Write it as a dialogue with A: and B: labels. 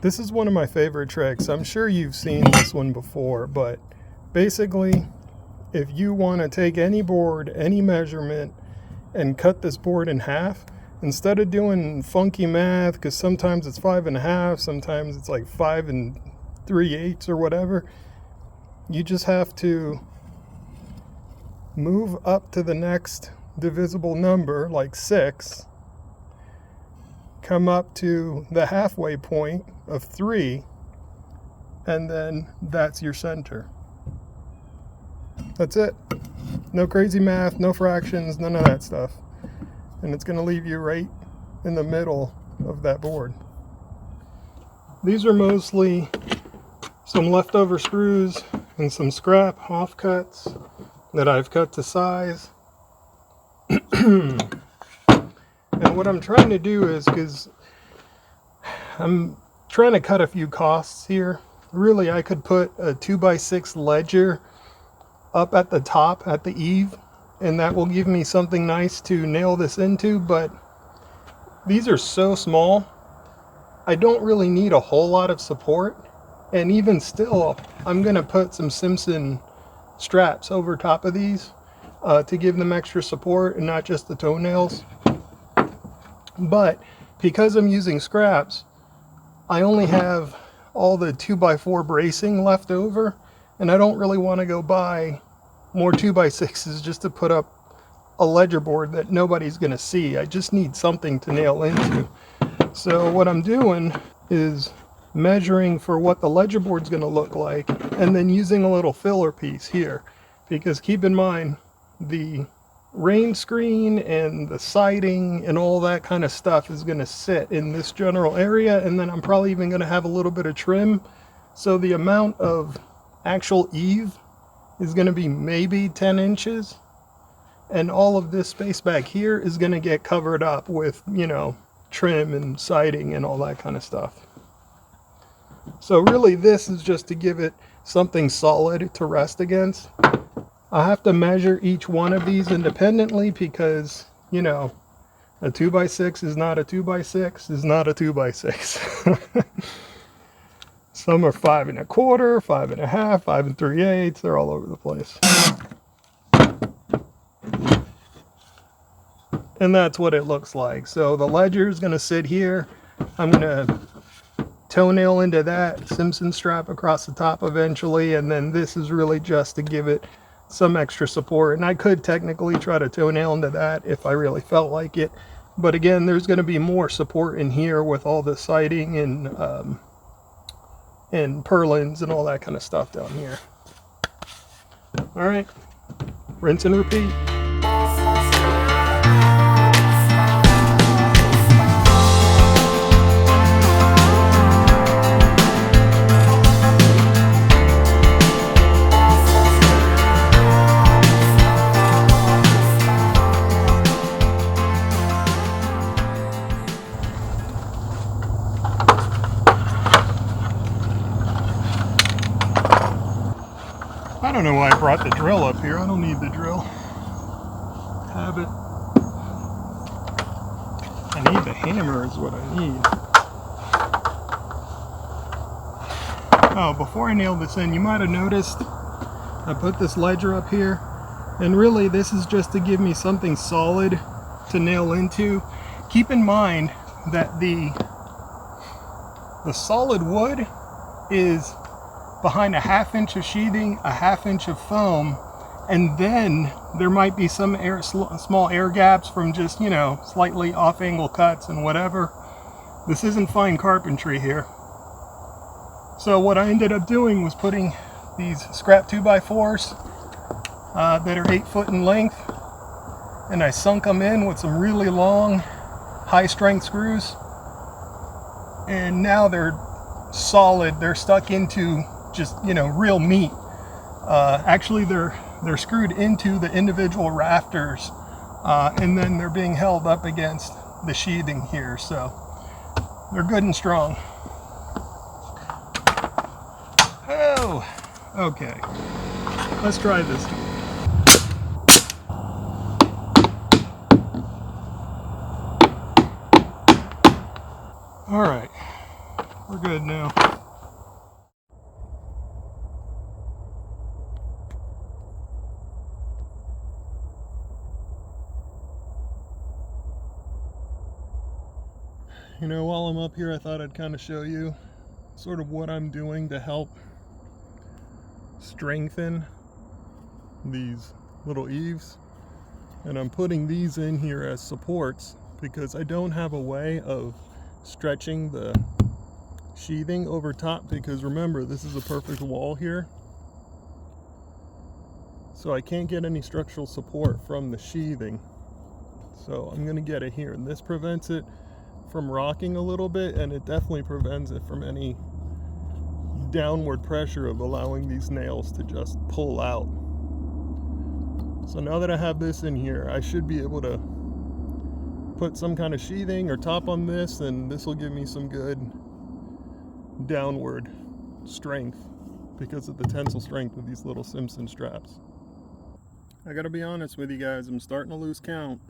A: This is one of my favorite tricks. I'm sure you've seen this one before, but basically, if you want to take any board, any measurement, and cut this board in half, instead of doing funky math, because sometimes it's 5.5, sometimes it's like 5 3/8 or whatever, you just have to move up to the next divisible number, like 6, come up to the halfway point of 3, and then that's your center. That's it. No crazy math, no fractions, none of that stuff. And it's going to leave you right in the middle of that board. These are mostly some leftover screws and some scrap offcuts that I've cut to size. And what I'm trying to do is, because I'm trying to cut a few costs here, really I could put a 2x6 ledger up at the top at the eave, and that will give me something nice to nail this into, but these are so small, I don't really need a whole lot of support. And even still, I'm going to put some Simpson straps over top of these to give them extra support and not just the toenails. But because I'm using scraps, I only have all the 2x4 bracing left over, and I don't really want to go buy more 2x6s just to put up a ledger board that nobody's going to see. I just need something to nail into. So what I'm doing is measuring for what the ledger board's going to look like, and then using a little filler piece here, because keep in mind the rain screen and the siding and all that kind of stuff is going to sit in this general area, and then I'm probably even going to have a little bit of trim, so the amount of actual eave is going to be maybe 10 inches, and all of this space back here is going to get covered up with, you know, trim and siding and all that kind of stuff. So really this is just to give it something solid to rest against. I have to measure each one of these independently because, you know, a 2x6 is not a 2x6 is not a 2x6. Some are 5 1/4, 5.5, 5 3/8. They're all over the place. And that's what it looks like. So the ledger is going to sit here. I'm going to toenail into that Simpson strap across the top eventually, and then this is really just to give it some extra support. And I could technically try to toenail into that if I really felt like it, but again, there's going to be more support in here with all the siding and purlins and all that kind of stuff down here. All right, rinse and repeat. I don't know why I brought the drill up here. I don't need the drill. Have it. I need the hammer is what I need. Oh, before I nail this in, you might have noticed I put this ledger up here, and really this is just to give me something solid to nail into. Keep in mind that the solid wood is behind a 1/2 inch of sheathing, a 1/2 inch of foam, and then there might be some small air gaps from just, you know, slightly off angle cuts and whatever. This isn't fine carpentry here. So what I ended up doing was putting these scrap 2x4s that are 8 foot in length, and I sunk them in with some really long high strength screws, and now they're solid. They're stuck into just, you know, real meat. Actually they're screwed into the individual rafters, and then they're being held up against the sheathing here, so they're good and strong. Oh, okay, let's try this. All right, We're good now. You know, while I'm up here, I thought I'd kind of show you sort of what I'm doing to help strengthen these little eaves. And I'm putting these in here as supports because I don't have a way of stretching the sheathing over top, because remember, this is a perfect wall here. So I can't get any structural support from the sheathing. So I'm gonna get it here, and this prevents it from rocking a little bit, and it definitely prevents it from any downward pressure of allowing these nails to just pull out. So now that I have this in here, I should be able to put some kind of sheathing or top on this, and this will give me some good downward strength because of the tensile strength of these little Simpson straps. I gotta be honest with you guys, I'm starting to lose count.